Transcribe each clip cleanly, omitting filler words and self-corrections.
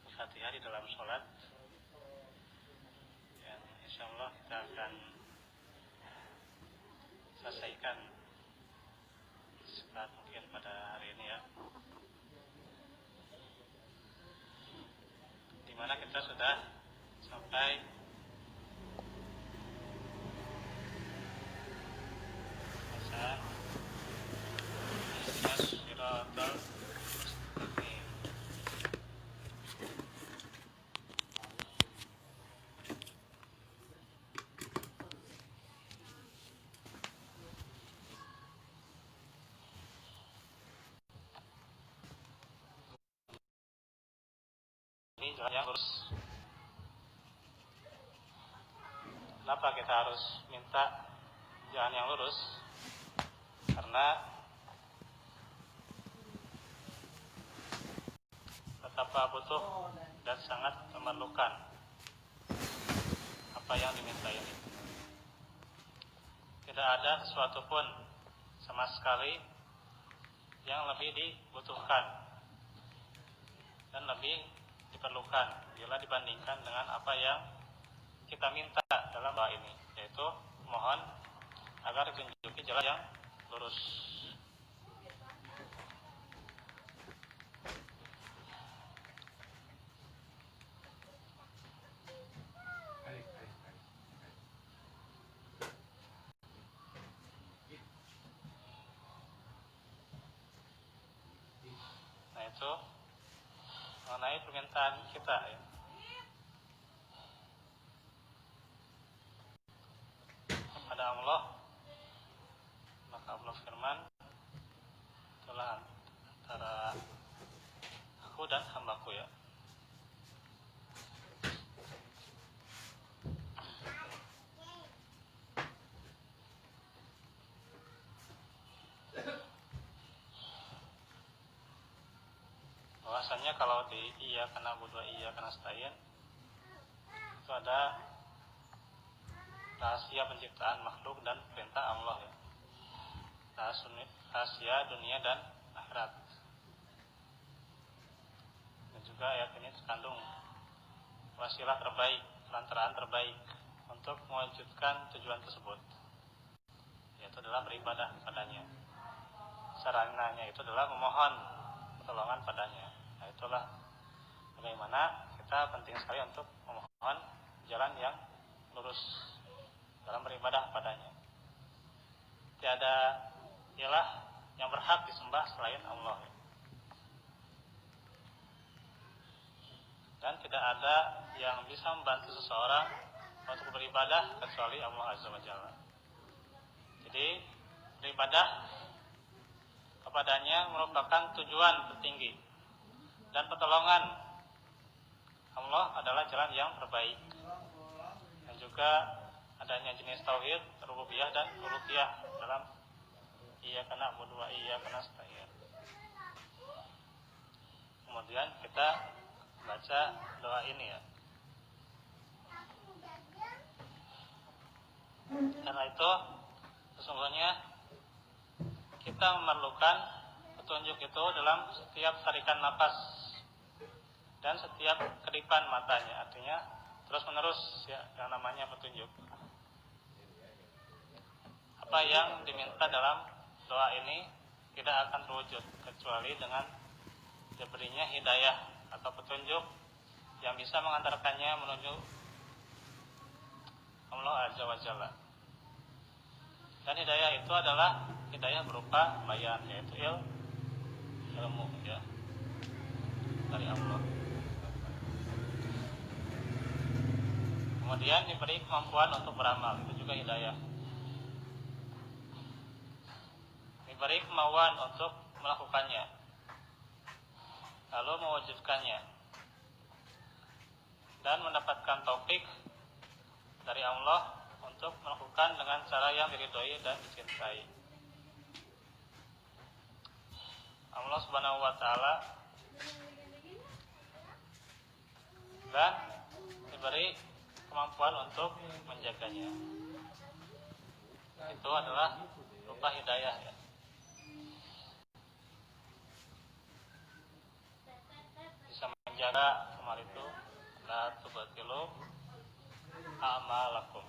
Al-Fatihah di dalam sholat, yang insya Allah kita akan selesaikan setelah mungkin pada hari ini ya, dimana kita sudah sampai masa Shiratal Mustaqim. Ini jalan yang lurus. Kenapa kita harus minta jalan yang lurus? Karena betapa butuh dan sangat memerlukan apa yang diminta ini. Tidak ada sesuatu pun sama sekali yang lebih dibutuhkan dan lebih diperlukan bila dibandingkan dengan apa yang kita minta dalam doa ini, yaitu mohon agar ditunjuki jalan yang lurus. Nah itu mengenai permintaan kita ya. Kepada Allah, maka Allah firman, itulah antara aku dan hambaku ya. Bahwasanya kalau di iya karena budu iya karena stain itu ada rahasia penciptaan makhluk dan perintah Allah ya. Rahasia dunia dan akhirat. Dan juga ayat ini terkandung wasilah terbaik, perantaraan terbaik untuk mewujudkan tujuan tersebut, yaitu adalah beribadah kepadanya. Sarananya itu adalah memohon pertolongan padanya. Nah itulah bagaimana kita penting sekali untuk memohon jalan yang lurus dalam beribadah padanya. Tiada ilah yang berhak disembah selain Allah. Dan tidak ada yang bisa membantu seseorang untuk beribadah kecuali Allah Azza wa Jalla. Jadi beribadah kepadanya merupakan tujuan tertinggi, dan pertolongan Allah adalah jalan yang terbaik. Dan juga adanya jenis tauhid, rububiyah dan uluhiyah dalam iyyaka na'budu wa iyyaka nasta'in. Kemudian kita baca doa ini ya. Karena itu sesungguhnya kita memerlukan petunjuk itu dalam setiap tarikan nafas dan setiap kedipan matanya. Artinya terus menerus ya, yang namanya petunjuk. Apa yang diminta dalam doa ini tidak akan terwujud kecuali dengan diberinya hidayah atau petunjuk yang bisa mengantarkannya menuju Allah Azza wa Jalla. Dan hidayah itu adalah hidayah berupa bayan, yaitu ilmu ya dari Allah. Kemudian diberi kemampuan untuk beramal, itu juga hidayah. Diberi kemauan untuk melakukannya, lalu mewujudkannya, dan mendapatkan taufik dari Allah untuk melakukan dengan cara yang diridhoi dan dicintai. Allah Subhanahu wa taala dan diberi kemampuan untuk menjaganya. Itu adalah berupa hidayah ya. Kemarin itu la tubatilu a'malakum.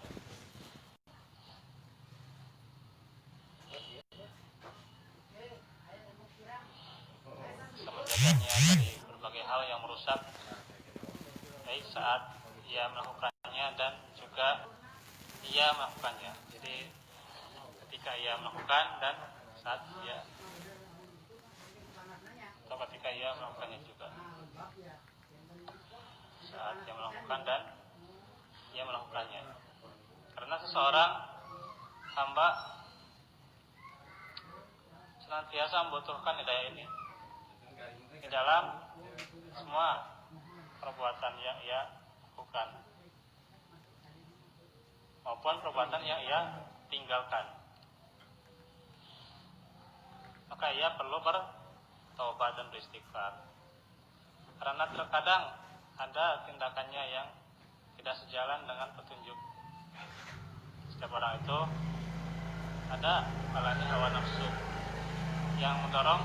Menjaganya dari berbagai hal yang merusak baik saat ia melakukannya dan juga ia melakukannya. Jadi ketika ia melakukan dan saat ia atau ketika ia melakukannya juga, saat ia melakukan dan ia melakukannya. Karena seseorang hamba senantiasa membutuhkan hidayah ini di dalam semua perbuatan yang ia lakukan maupun perbuatan yang ia tinggalkan. Maka ia perlu bertaubat dan beristighfar. Karena terkadang ada tindakannya yang tidak sejalan dengan petunjuk. Setiap orang itu ada kalanya hawa nafsu yang mendorong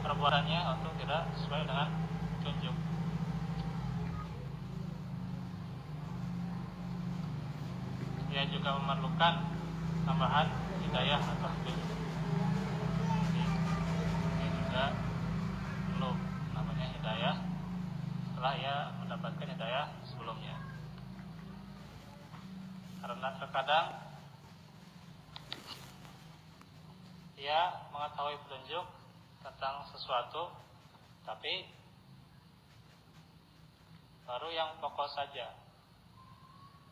perbuatannya untuk tidak sesuai dengan petunjuk. Dia juga memerlukan tambahan hidayah atau petunjuk. Ini juga perlu namanya hidayah setelah ia mendapatkan hidayah sebelumnya. Karena terkadang ia mengetahui petunjuk tentang sesuatu, tapi baru yang pokok saja,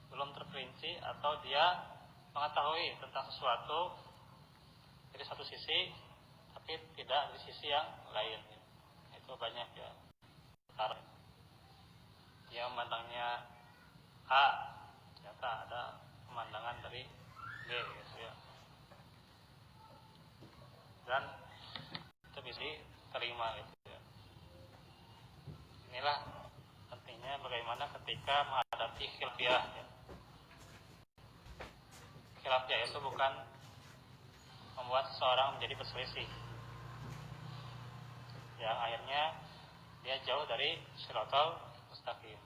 belum terperinci, atau dia mengetahui tentang sesuatu dari satu sisi, tapi tidak di sisi yang lain. Itu banyak ya. Karena dia memandangnya A, ternyata ada pemandangan dari B, gitu ya. Dan itu bisa diterima, gitu ya. Inilah pentingnya bagaimana ketika menghadapi khilafiyah ya. Khilafiyah itu bukan membuat seseorang menjadi berselisih yang akhirnya dia jauh dari shiratal mustaqim.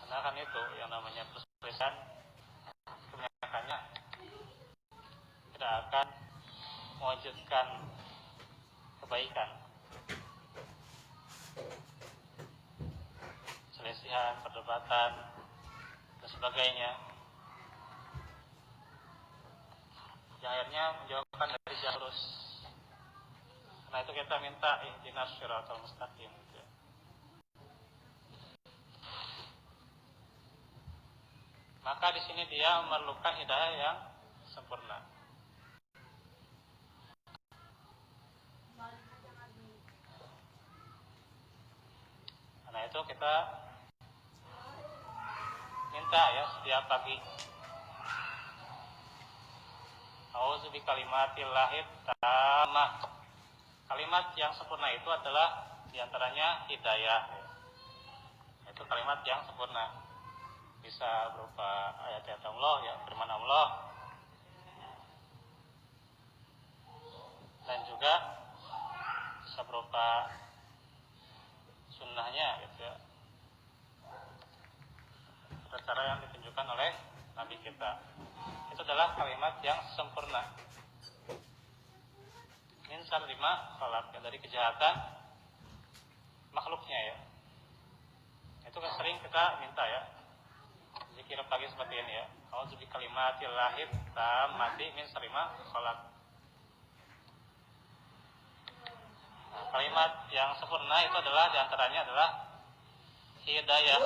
Karena kan itu yang namanya perselisihan kebanyakannya tidak akan mewujudkan kebaikan. Selisihan, perdebatan dan sebagainya yang akhirnya menjauhkan dari jalan lurus. Karena itu kita minta ihdinas shiratal mustaqim, gitu ya. Maka di sini dia memerlukan hidayah yang sempurna. Karena itu kita minta ya setiap pagi, a'udzu bikalimatillahi tammah. Kalimat yang sempurna itu adalah diantaranya hidayah. Itu kalimat yang sempurna. Bisa berupa ayat-ayat Allah, ya, firman Allah, dan juga bisa berupa sunnahnya, gitu ya. Cara yang ditunjukkan oleh Nabi kita. Itu adalah kalimat yang sempurna. Min syarri ma khalaq, dari kejahatan makhluknya ya. Itu kan sering kita minta ya. Zikir pagi seperti ini ya. A'udzu bikalimatillahi tammati min syarri ma khalaq. Nah, kalimat yang sempurna itu adalah diantaranya adalah hidayah.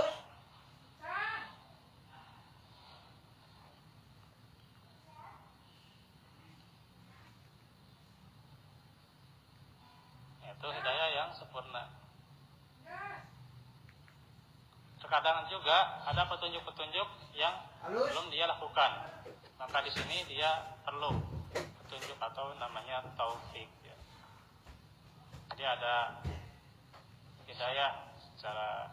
Itu hidayah yang sempurna. Terkadang juga ada petunjuk-petunjuk yang belum dia lakukan. Maka di sini dia perlu petunjuk atau namanya taufik. Ya. Jadi ada hidayah secara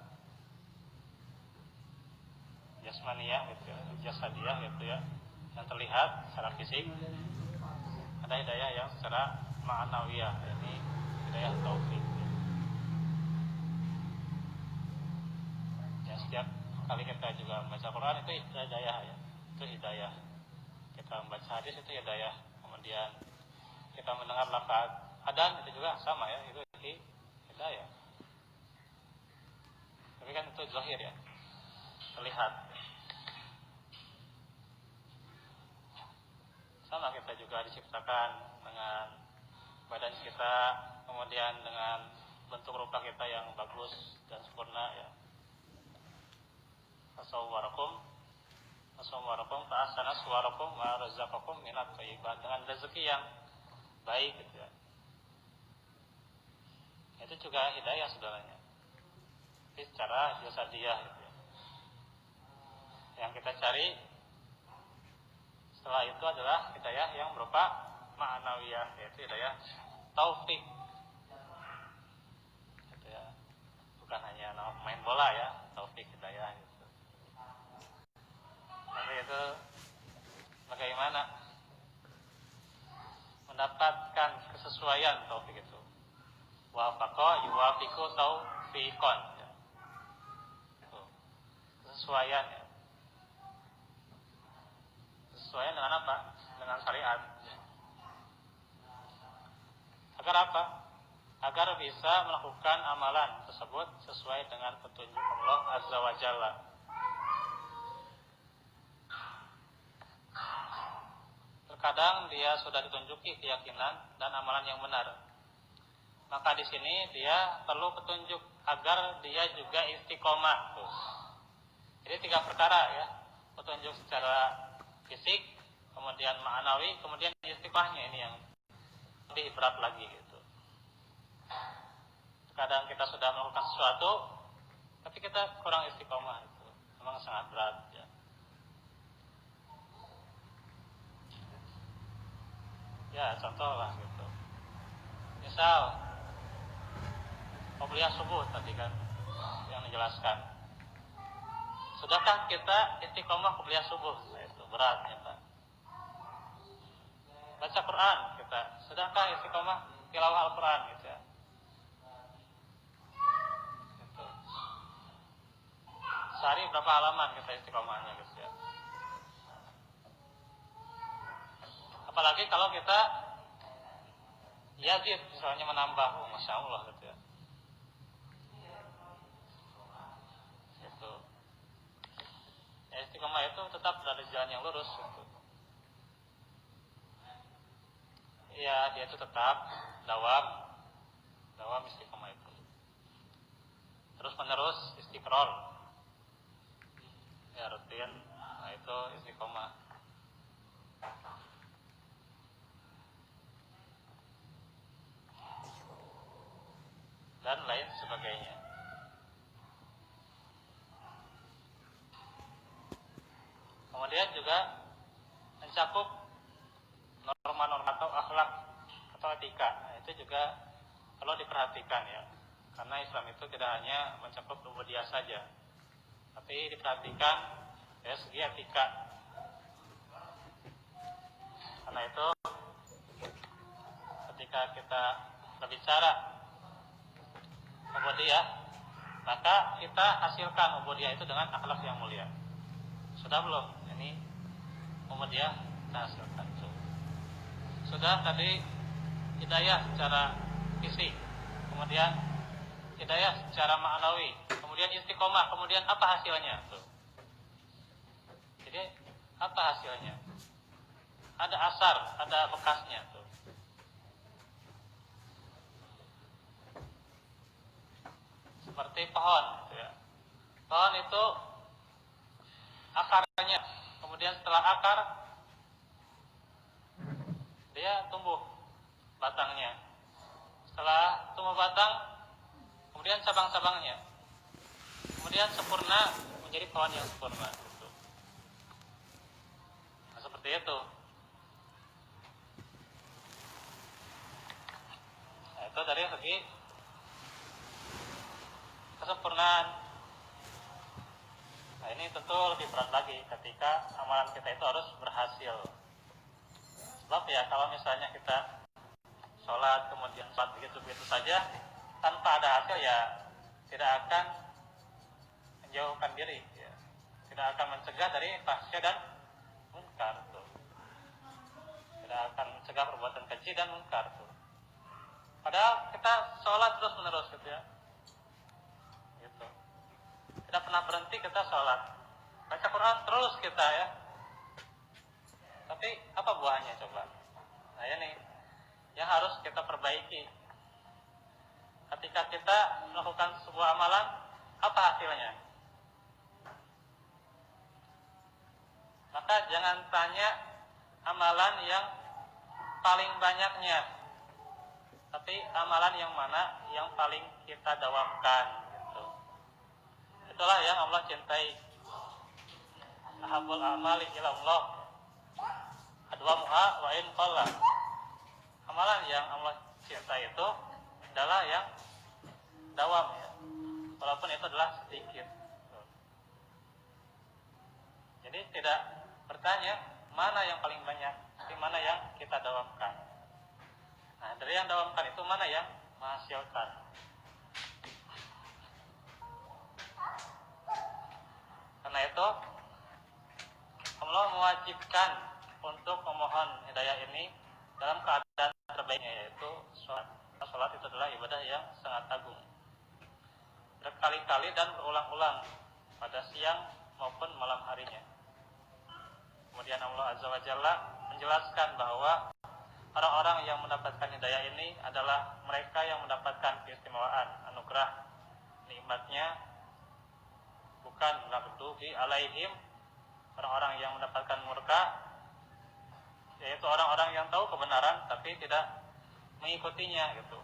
jasmaniyah, gitu ya, jasadiyah, gitu ya, yang terlihat secara fisik. Ada hidayah yang secara ma'nawiyah, ini hidayah taufik. setiap kali kita juga membaca Quran itu hidayah ya, itu hidayah. Kita membaca hadis itu hidayah. Kemudian kita mendengar lafaz adzan itu juga sama ya, itu hidayah. Tapi kan itu zahir ya, terlihat. Sama kita juga diciptakan dengan badan kita, kemudian dengan bentuk rupa kita yang bagus dan sempurna ya. Asawwarakum fa'ahsana suwarakum wa razaqakum minat thayyibat, dengan rezeki yang baik gitu ya. Itu juga hidayah saudaranya. Tapi secara jasadiah gitu ya. Yang kita cari setelah itu adalah hidayah yang berupa ma'nawiyah, yaitu hidayah taufik. Gitu ya. Bukan hanya nama pemain bola ya, taufik hidayah gitu. Tapi itu bagaimana mendapatkan kesesuaian taufik itu. Wafaqa yuwafiqu taufiqan ya. Kesesuaian ya. Kesesuaian dengan apa? Dengan syariat. Agar apa? Agar bisa melakukan amalan tersebut sesuai dengan petunjuk Allah Azza wa Jalla. Terkadang dia sudah ditunjuki keyakinan dan amalan yang benar. Maka di sini dia perlu petunjuk agar dia juga istiqomah. Jadi 3 perkara ya. Petunjuk secara fisik, kemudian ma'nawi, kemudian istiqomahnya ini yang lebih berat lagi gitu. Kadang kita sudah melakukan sesuatu tapi kita kurang istiqomah itu. Memang sangat berat ya. Ya, contoh lah gitu. Misal qobliyah subuh tadi kan yang dijelaskan. Sudahkah kita istiqomah qobliyah subuh? Nah, itu berat ya Pak. Baca Quran kita, sudahkah istiqomah tilawah Al-Quran gitu ya? Gitu. Sehari berapa halaman kita istiqomahnya gitu ya? Apalagi kalau kita yazid misalnya menambah, Masya Allah gitu ya. Gitu. Ya, istiqomah itu tetap berada di jalan yang lurus gitu. Ya, dia itu tetap dawam istiqomah itu. Terus menerus istiqror. Ya, rutin. Nah, itu istiqomah. Dan lain sebagainya. Kemudian juga mencakup norma-norma atau akhlak atau etika. Nah, itu juga perlu diperhatikan ya. Karena Islam itu tidak hanya mencakup ubudiyah saja, tapi diperhatikan dari segi etika. Karena itu ketika kita berbicara ubudiyah, maka kita hasilkan ubudiyah itu dengan akhlak yang mulia. Sudah belum? Ini ubudiyah kita hasilkan. Sudah tadi hidayah secara fisik, kemudian hidayah secara ma'nawi, kemudian istiqomah, kemudian apa hasilnya? Tuh. Jadi apa hasilnya? Ada asar, ada bekasnya tuh. Seperti pohon gitu ya. Pohon itu akarnya, kemudian setelah akar dia tumbuh batangnya. Setelah tumbuh batang, kemudian cabang-cabangnya, kemudian sempurna menjadi pohon yang sempurna gitu. Nah, seperti itu. Nah, itu dari segi kesempurnaan. Nah, ini tentu lebih berat lagi ketika amalan kita itu harus berhasil. Sebab ya kalau misalnya kita sholat kemudian sholat begitu saja tanpa ada hasil ya tidak akan menjauhkan diri, ya. Tidak akan mencegah dari fahsya dan munkar tuh. Tidak akan mencegah perbuatan keji dan munkar tuh. Padahal kita sholat terus menerus gitu ya, gitu. Tidak pernah berhenti kita sholat, baca Quran terus kita ya. Tapi apa buahnya coba? Nah ini yang harus kita perbaiki. Ketika kita melakukan sebuah amalan, apa hasilnya? Maka jangan tanya amalan yang paling banyaknya, tapi amalan yang mana yang paling kita dawamkan gitu. Itulah yang Allah cintai. Ahabul amali ilallah adwamuha wa in qalla. Amalan yang Allah cintai itu adalah yang dawam ya, walaupun itu adalah sedikit. Jadi tidak bertanya mana yang paling banyak, tapi mana yang kita dawamkan. Nah, dari yang dawamkan itu mana yang menghasilkan. Karena itu Allah mewajibkan untuk memohon hidayah ini dalam keadaan terbaiknya, yaitu sholat. Sholat itu adalah ibadah yang sangat agung, berkali-kali dan berulang-ulang pada siang maupun malam harinya. Kemudian Allah Azza wa Jalla menjelaskan bahwa orang-orang yang mendapatkan hidayah ini adalah mereka yang mendapatkan keistimewaan, anugerah, nikmatnya, bukan maghdubi alaihim, orang-orang yang mendapatkan murka, yaitu orang-orang yang tahu kebenaran tapi tidak mengikutinya gitu.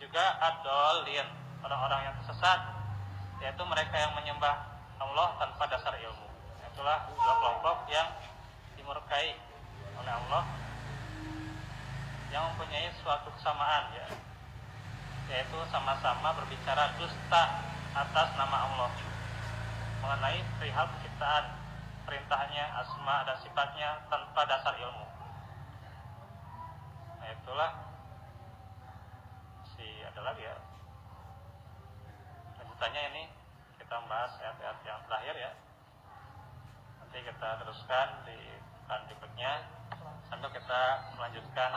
Juga ad-dallin, orang-orang yang tersesat, yaitu mereka yang menyembah Allah tanpa dasar ilmu. Itulah dua kelompok yang dimurkai oleh Allah, yang mempunyai suatu kesamaan ya, yaitu sama-sama berbicara dusta atas nama Allah mengenai perihal penciptaan, perintahnya, asma dan sifatnya tanpa dasar ilmu. Nah itulah ada lagi ya lanjutannya. Ini kita membahas ayat-ayat yang terakhir ya, nanti kita teruskan di berikutnya sambil kita melanjutkan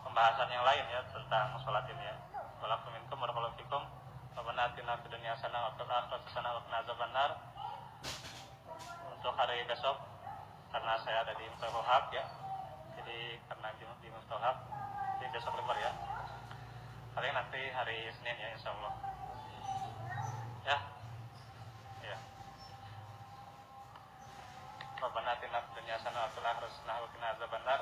pembahasan yang lain ya tentang sholat ini ya. Walakuminkum warahmatullahi wabarakatuh. Rabbana atina fid dunya hasanah wa fil akhirati hasanah wa qina adzabannar. Untuk hari besok karena saya ada di Mustahab ya, jadi karena di Mustahab jadi besok libur ya. Paling nanti hari Senin ya insyaallah. Ya. Ya. Rabbana atina fid dunya hasanah wa fil akhirati hasanah wa qina adzabannar.